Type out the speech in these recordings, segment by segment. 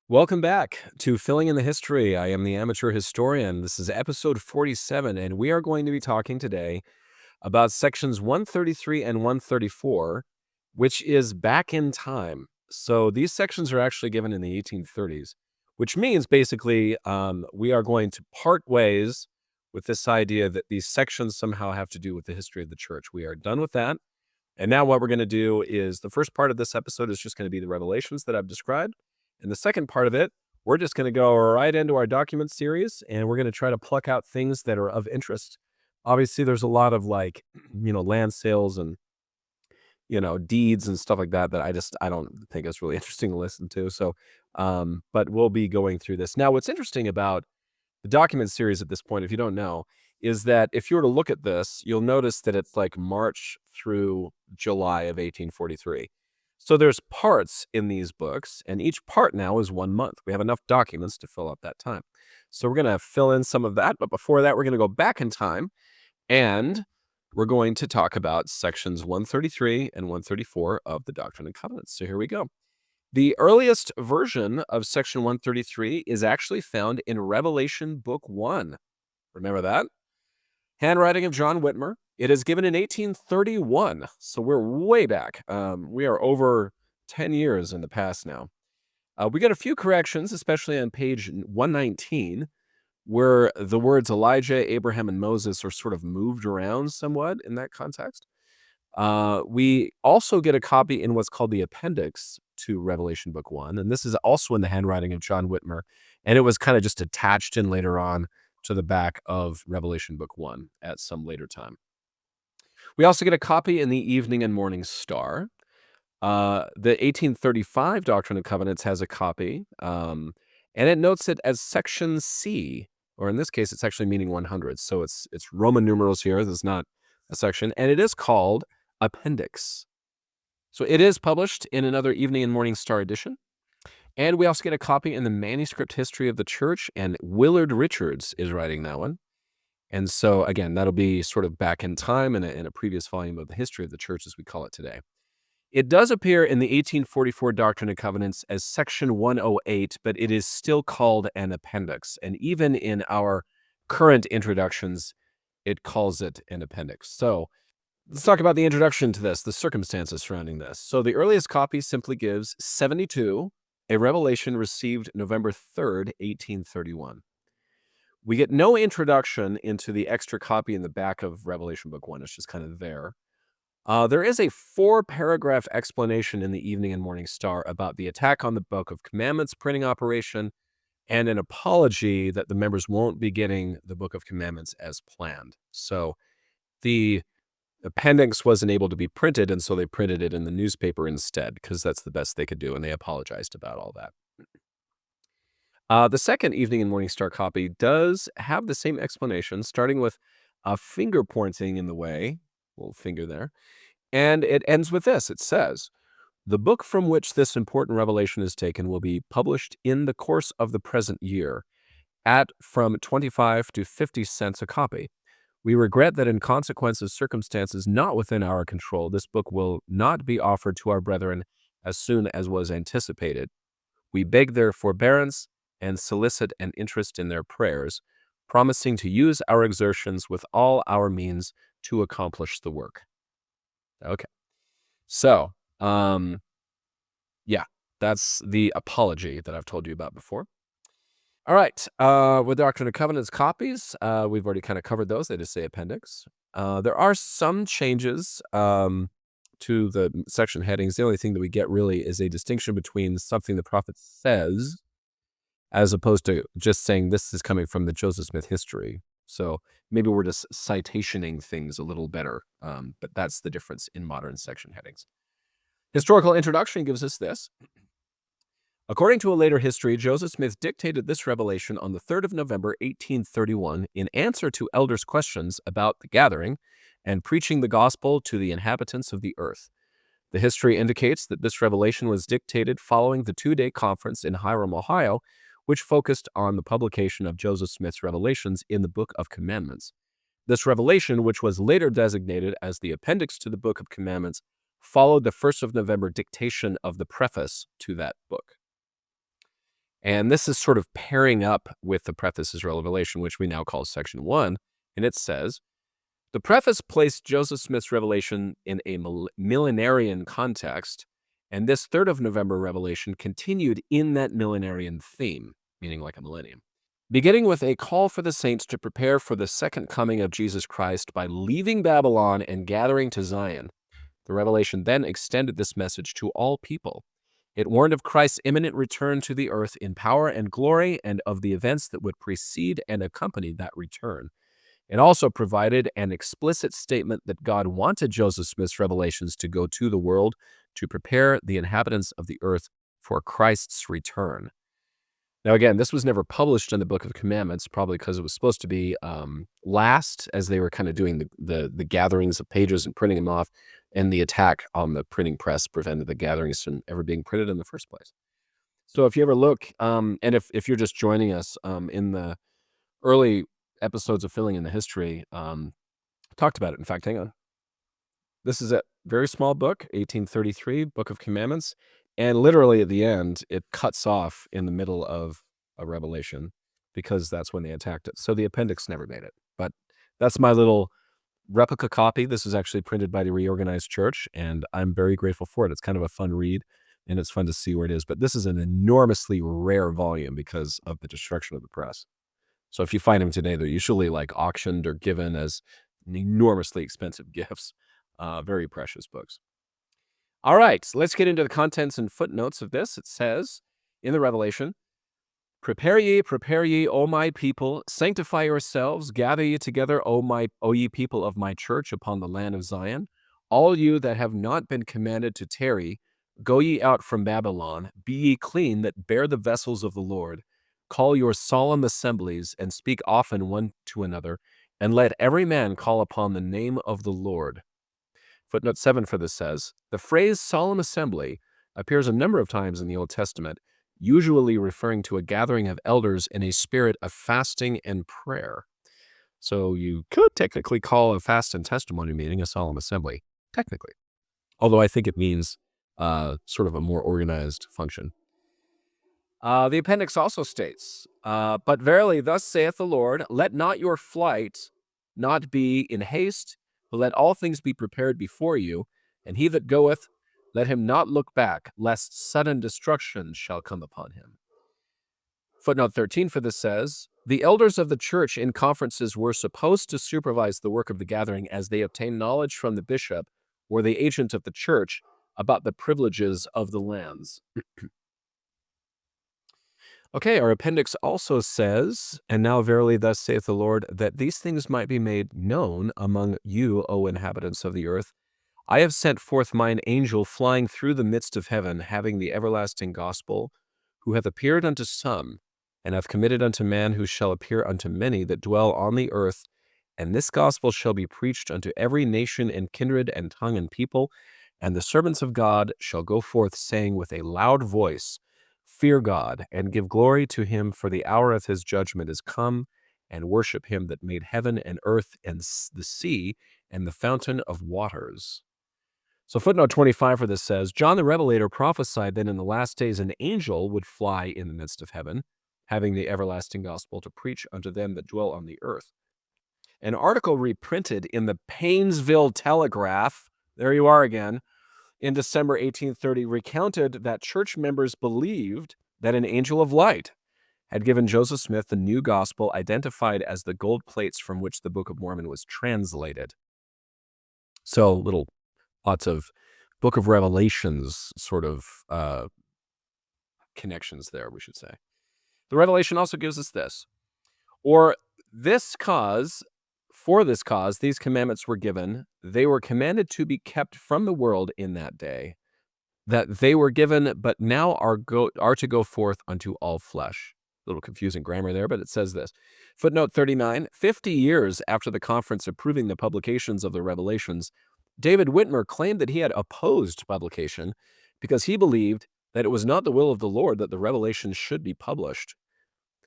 Welcome back to Filling in the History. I am the amateur historian. This is episode 47, and we are going to be talking today about sections 133 and 134, which is back in time. So these sections are actually given in the 1830s, which means basically we are going to part ways with this idea that these sections somehow have to do with the history of the church. We are done with that. And now what we're going to do is the first part of this episode is just going to be the revelations that I've described. And the second part of it, we're just going to go right into our document series, and we're going to try to pluck out things that are of interest. Obviously, there's a lot of land sales and, deeds and stuff like that I don't think it's really interesting to listen to. So, but we'll be going through this. Now, what's interesting about the document series at this point, if you don't know, is that if you were to look at this, you'll notice that it's like March through July of 1843. So there's parts in these books, and each part now is 1 month. We have enough documents to fill up that time. So we're going to fill in some of that, but before that, we're going to go back in time, and we're going to talk about sections 133 and 134 of the Doctrine and Covenants. So here we go. The earliest version of section 133 is actually found in Revelation Book 1. Remember that? Handwriting of John Whitmer. It is given in 1831, so we're way back. We are over 10 years in the past now. We got a few corrections, especially on page 119, where the words Elijah, Abraham, and Moses are sort of moved around somewhat in that context. We also get a copy in what's called the appendix to Revelation Book 1, and this is also in the handwriting of John Whitmer, and it was kind of just attached in later on to the back of Revelation Book 1 at some later time. We also get a copy in the Evening and Morning Star. The 1835 Doctrine and Covenants has a copy, and it notes it as section C, or in this case, it's actually meaning 100. So it's Roman numerals here. This is not a section, and it is called appendix. So it is published in another Evening and Morning Star edition. And we also get a copy in the Manuscript History of the Church, and Willard Richards is writing that one. And so, again, that'll be sort of back in time in a previous volume of the History of the Church, as we call it today. It does appear in the 1844 Doctrine and Covenants as section 108, but it is still called an appendix. And even in our current introductions, it calls it an appendix. So let's talk about the introduction to this, the circumstances surrounding this. So the earliest copy simply gives 72, a revelation received November 3rd, 1831. We get no introduction into the extra copy in the back of Revelation Book 1. It's just kind of there. There is a 4-paragraph explanation in the Evening and Morning Star about the attack on the Book of Commandments printing operation and an apology that the members won't be getting the Book of Commandments as planned. So the appendix wasn't able to be printed, and so they printed it in the newspaper instead because that's the best they could do, and they apologized about all that. The second Evening and Morning Star copy does have the same explanation, starting with a finger pointing in the way, little finger there, and it ends with this. It says, "The book from which this important revelation is taken will be published in the course of the present year at from 25 to 50 cents a copy. We regret that in consequence of circumstances not within our control, this book will not be offered to our brethren as soon as was anticipated. We beg their forbearance and solicit an interest in their prayers, promising to use our exertions with all our means to accomplish the work." Okay. So, yeah, that's the apology that I've told you about before. All right. With Doctrine and Covenants copies, we've already kind of covered those. They just say appendix. There are some changes to the section headings. The only thing that we get really is a distinction between something the prophet says as opposed to just saying this is coming from the Joseph Smith history. So maybe we're just citationing things a little better, but that's the difference in modern section headings. Historical introduction gives us this. According to a later history, Joseph Smith dictated this revelation on the 3rd of November, 1831, in answer to elders' questions about the gathering and preaching the gospel to the inhabitants of the earth. The history indicates that this revelation was dictated following the 2-day conference in Hiram, Ohio, which focused on the publication of Joseph Smith's revelations in the Book of Commandments. This revelation, which was later designated as the appendix to the Book of Commandments, followed the 1st of November dictation of the preface to that book. And this is sort of pairing up with the preface's revelation, which we now call section 1. And it says, the preface placed Joseph Smith's revelation in a millenarian context, and this 3rd of November revelation continued in that millenarian theme, meaning like a millennium. Beginning with a call for the saints to prepare for the second coming of Jesus Christ by leaving Babylon and gathering to Zion, the revelation then extended this message to all people. It warned of Christ's imminent return to the earth in power and glory and of the events that would precede and accompany that return. It also provided an explicit statement that God wanted Joseph Smith's revelations to go to the world to prepare the inhabitants of the earth for Christ's return. Now, again, this was never published in the Book of Commandments, probably because it was supposed to be last, as they were kind of doing the gatherings of pages and printing them off, and the attack on the printing press prevented the gatherings from ever being printed in the first place. So if you ever look, and if you're just joining us in the early episodes of Filling in the History, talked about it. In fact, hang on. This is a very small book, 1833, Book of Commandments. And literally at the end, it cuts off in the middle of a revelation because that's when they attacked it. So the appendix never made it. But that's my little replica copy. This is actually printed by the Reorganized Church, and I'm very grateful for it. It's kind of a fun read, and it's fun to see where it is. But this is an enormously rare volume because of the destruction of the press. So if you find them today, they're usually like auctioned or given as enormously expensive gifts. Very precious books. All right, let's get into the contents and footnotes of this. It says in the Revelation, prepare ye, O my people, sanctify yourselves, gather ye together, O ye people of my church upon the land of Zion. All you that have not been commanded to tarry, go ye out from Babylon, be ye clean that bear the vessels of the Lord. Call your solemn assemblies, and speak often one to another, and let every man call upon the name of the Lord. Footnote 7 for this says, the phrase solemn assembly appears a number of times in the Old Testament, usually referring to a gathering of elders in a spirit of fasting and prayer. So you could technically call a fast and testimony meeting a solemn assembly, technically. Although I think it means sort of a more organized function. The appendix also states, but verily thus saith the Lord, let not your flight not be in haste, but let all things be prepared before you, and he that goeth, let him not look back, lest sudden destruction shall come upon him. Footnote 13 for this says, the elders of the church in conferences were supposed to supervise the work of the gathering as they obtained knowledge from the bishop or the agent of the church about the privileges of the lands. Okay, our appendix also says, and now verily thus saith the Lord, that these things might be made known among you, O inhabitants of the earth. I have sent forth mine angel flying through the midst of heaven, having the everlasting gospel, who hath appeared unto some, and hath committed unto man who shall appear unto many that dwell on the earth. And this gospel shall be preached unto every nation and kindred and tongue and people, and the servants of God shall go forth, saying with a loud voice, fear God, and give glory to him, for the hour of his judgment is come, and worship him that made heaven and earth and the sea and the fountain of waters. So footnote 25 for this says, John the Revelator prophesied that in the last days an angel would fly in the midst of heaven, having the everlasting gospel to preach unto them that dwell on the earth. An article reprinted in the Painesville Telegraph, there you are again, in December 1830 recounted that church members believed that an angel of light had given Joseph Smith the new gospel identified as the gold plates from which the Book of Mormon was translated. So lots of Book of Revelations sort of connections there, we should say. The Revelation also gives us this. For this cause, these commandments were given. They were commanded to be kept from the world in that day, that they were given, but now are to go forth unto all flesh. A little confusing grammar there, but it says this. Footnote 39, 50 years after the conference approving the publications of the Revelations, David Whitmer claimed that he had opposed publication because he believed that it was not the will of the Lord that the Revelations should be published.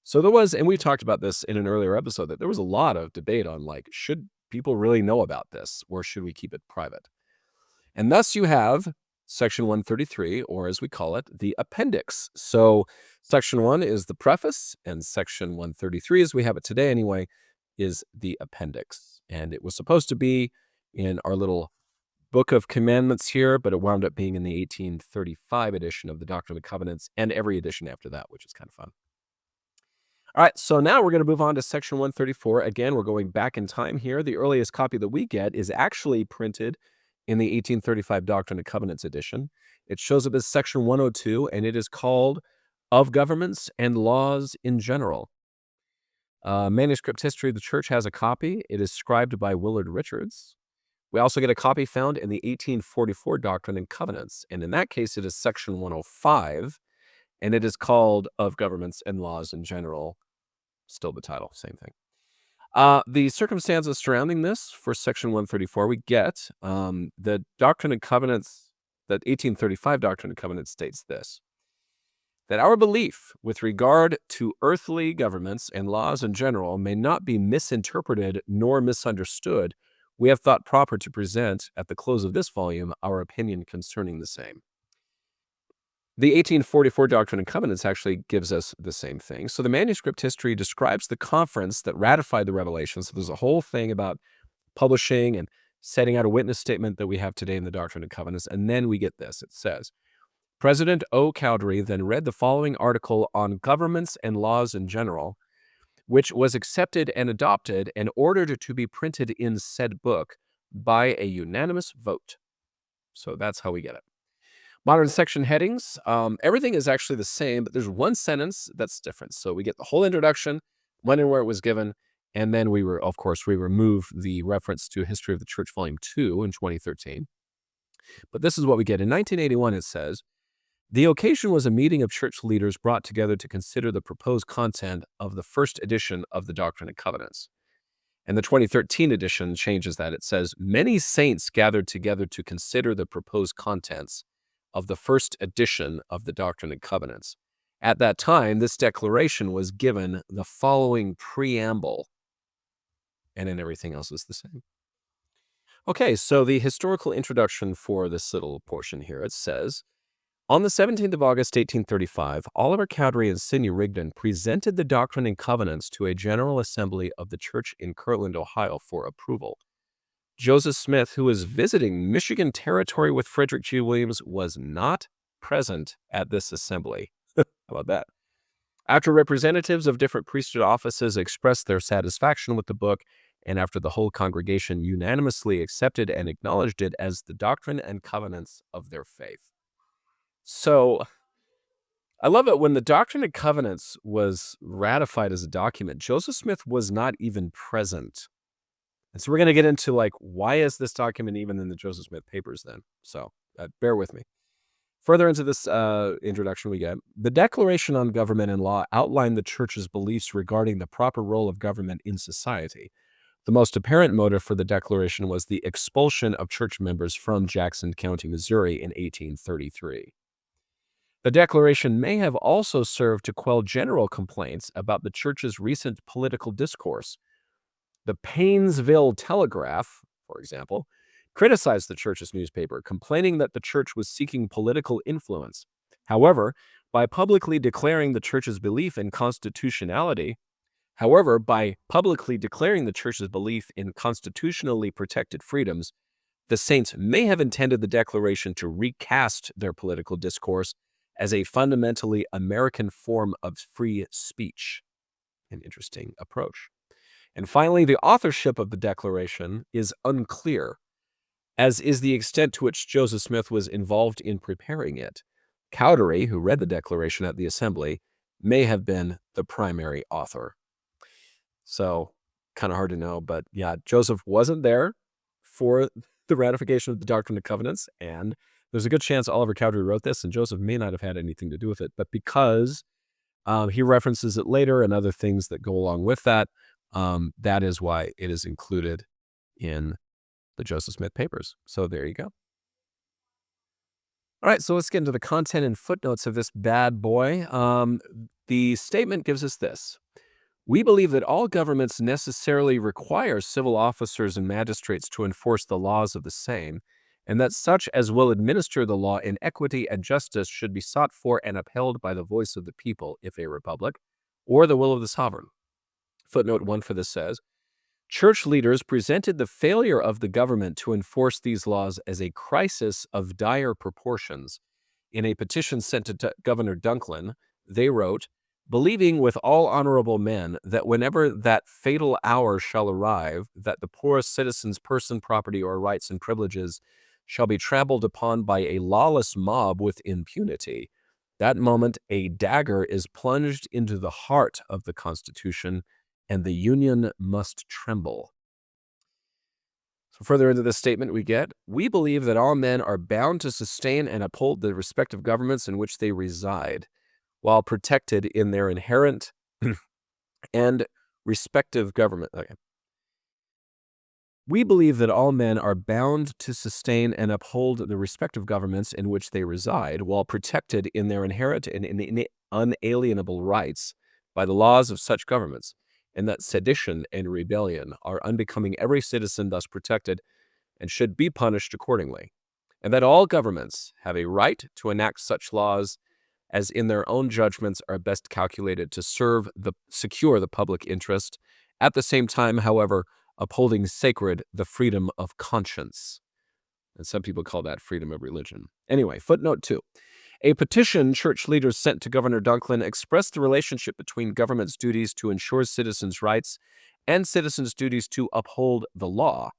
So there was, and we talked about this in an earlier episode, that there was a lot of debate on, like, should people really know about this, or should we keep it private? And thus you have Section 133, or as we call it, the appendix. So Section 1 is the preface, and Section 133, as we have it today anyway, is the appendix. And it was supposed to be in our little Book of Commandments here, but it wound up being in the 1835 edition of the Doctrine and Covenants and every edition after that, which is kind of fun. All right, so now we're going to move on to Section 134. Again, we're going back in time here. The earliest copy that we get is actually printed in the 1835 Doctrine and Covenants edition. It shows up as Section 102, and it is called Of Governments and Laws in General. Manuscript History of the Church has a copy. It is scribed by Willard Richards. We also get a copy found in the 1844 Doctrine and Covenants, and in that case, it is Section 105, and it is called Of Governments and Laws in General. Still the title, same thing. The circumstances surrounding this for Section 134, we get the Doctrine and Covenants, the 1835 Doctrine and Covenants states this, that our belief with regard to earthly governments and laws in general may not be misinterpreted nor misunderstood. We have thought proper to present at the close of this volume our opinion concerning the same. The 1844 Doctrine and Covenants actually gives us the same thing. So the manuscript history describes the conference that ratified the revelation. So there's a whole thing about publishing and setting out a witness statement that we have today in the Doctrine and Covenants. And then we get this. It says, President O. Cowdery then read the following article on governments and laws in general, which was accepted and adopted and ordered to be printed in said book by a unanimous vote. So that's how we get it. Modern section headings, everything is actually the same, but there's one sentence that's different. So we get the whole introduction, when and where it was given, and then we remove the reference to History of the Church, Volume 2 in 2013. But this is what we get. In 1981, it says, the occasion was a meeting of church leaders brought together to consider the proposed content of the first edition of the Doctrine and Covenants. And the 2013 edition changes that. It says, many saints gathered together to consider the proposed contents of the first edition of the Doctrine and Covenants. At that time, this declaration was given the following preamble, and then everything else is the same. Okay, so the historical introduction for this little portion here, it says, on the 17th of August, 1835, Oliver Cowdery and Sidney Rigdon presented the Doctrine and Covenants to a General Assembly of the Church in Kirtland, Ohio for approval. Joseph Smith, who was visiting Michigan Territory with Frederick G. Williams, was not present at this assembly. How about that? After representatives of different priesthood offices expressed their satisfaction with the book, and after the whole congregation unanimously accepted and acknowledged it as the Doctrine and Covenants of their faith. So, I love it when the Doctrine and Covenants was ratified as a document, Joseph Smith was not even present. And so we're going to get into, why is this document even in the Joseph Smith papers then? So bear with me. Further into this introduction we get, the Declaration on Government and Law outlined the church's beliefs regarding the proper role of government in society. The most apparent motive for the declaration was the expulsion of church members from Jackson County, Missouri in 1833. The declaration may have also served to quell general complaints about the church's recent political discourse. The Painesville Telegraph, for example, criticized the church's newspaper, complaining that the church was seeking political influence. However, by publicly declaring the church's belief in constitutionally protected freedoms, the saints may have intended the declaration to recast their political discourse as a fundamentally American form of free speech. An interesting approach. And finally, the authorship of the declaration is unclear, as is the extent to which Joseph Smith was involved in preparing it. Cowdery, who read the declaration at the assembly, may have been the primary author. So, kind of hard to know, but yeah, Joseph wasn't there for the ratification of the Doctrine and Covenants, and there's a good chance Oliver Cowdery wrote this, and Joseph may not have had anything to do with it, but because he references it later and other things that go along with that, that is why it is included in the Joseph Smith papers. So there you go. All right, so let's get into the content and footnotes of this bad boy. The statement gives us this. We believe that all governments necessarily require civil officers and magistrates to enforce the laws of the same, and that such as will administer the law in equity and justice should be sought for and upheld by the voice of the people, if a republic, or the will of the sovereign. Footnote 1 for this says, church leaders presented the failure of the government to enforce these laws as a crisis of dire proportions. In a petition sent to Governor Dunklin, they wrote, believing with all honorable men that whenever that fatal hour shall arrive, that the poorest citizen's person, property, or rights and privileges shall be trampled upon by a lawless mob with impunity, that moment a dagger is plunged into the heart of the Constitution, and the Union must tremble. So further into this statement we get, we believe that all men are bound to sustain and uphold the respective governments in which they reside, while protected in their inherent and respective government. Okay. We believe that all men are bound to sustain and uphold the respective governments in which they reside, while protected in their inherent and unalienable rights by the laws of such governments, and that sedition and rebellion are unbecoming every citizen thus protected and should be punished accordingly, and that all governments have a right to enact such laws as in their own judgments are best calculated to secure the public interest, at the same time, however, upholding sacred the freedom of conscience. And some people call that freedom of religion. Anyway, footnote 2. A petition church leaders sent to Governor Dunklin expressed the relationship between government's duties to ensure citizens' rights and citizens' duties to uphold the law.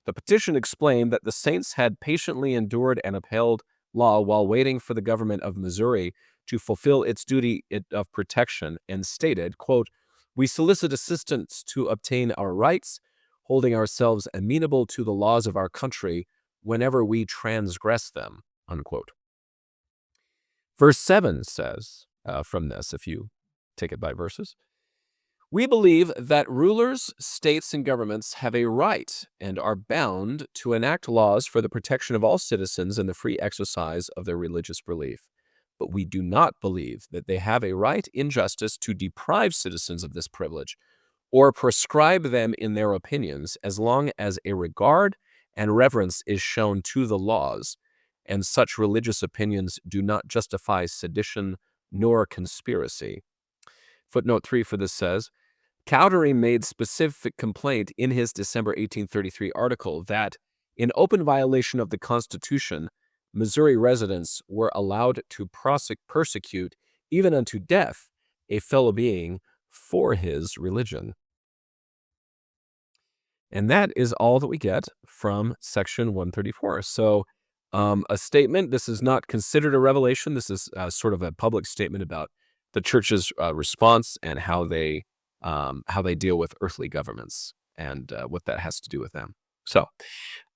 The petition explained that the saints had patiently endured and upheld law while waiting for the government of Missouri to fulfill its duty of protection, and stated, quote, we solicit assistance to obtain our rights, holding ourselves amenable to the laws of our country whenever we transgress them, unquote. Verse 7 says, from this, if you take it by verses, we believe that rulers, states, and governments have a right and are bound to enact laws for the protection of all citizens and the free exercise of their religious belief. But we do not believe that they have a right in justice to deprive citizens of this privilege or prescribe them in their opinions, as long as a regard and reverence is shown to the laws, and such religious opinions do not justify sedition nor conspiracy. Footnote 3 for this says, Cowdery made specific complaint in his December 1833 article that, in open violation of the Constitution, Missouri residents were allowed to persecute, even unto death, a fellow being for his religion. And that is all that we get from section 134. So a statement, this is not considered a revelation. This is sort of a public statement about the church's response and how they deal with earthly governments and what that has to do with them. So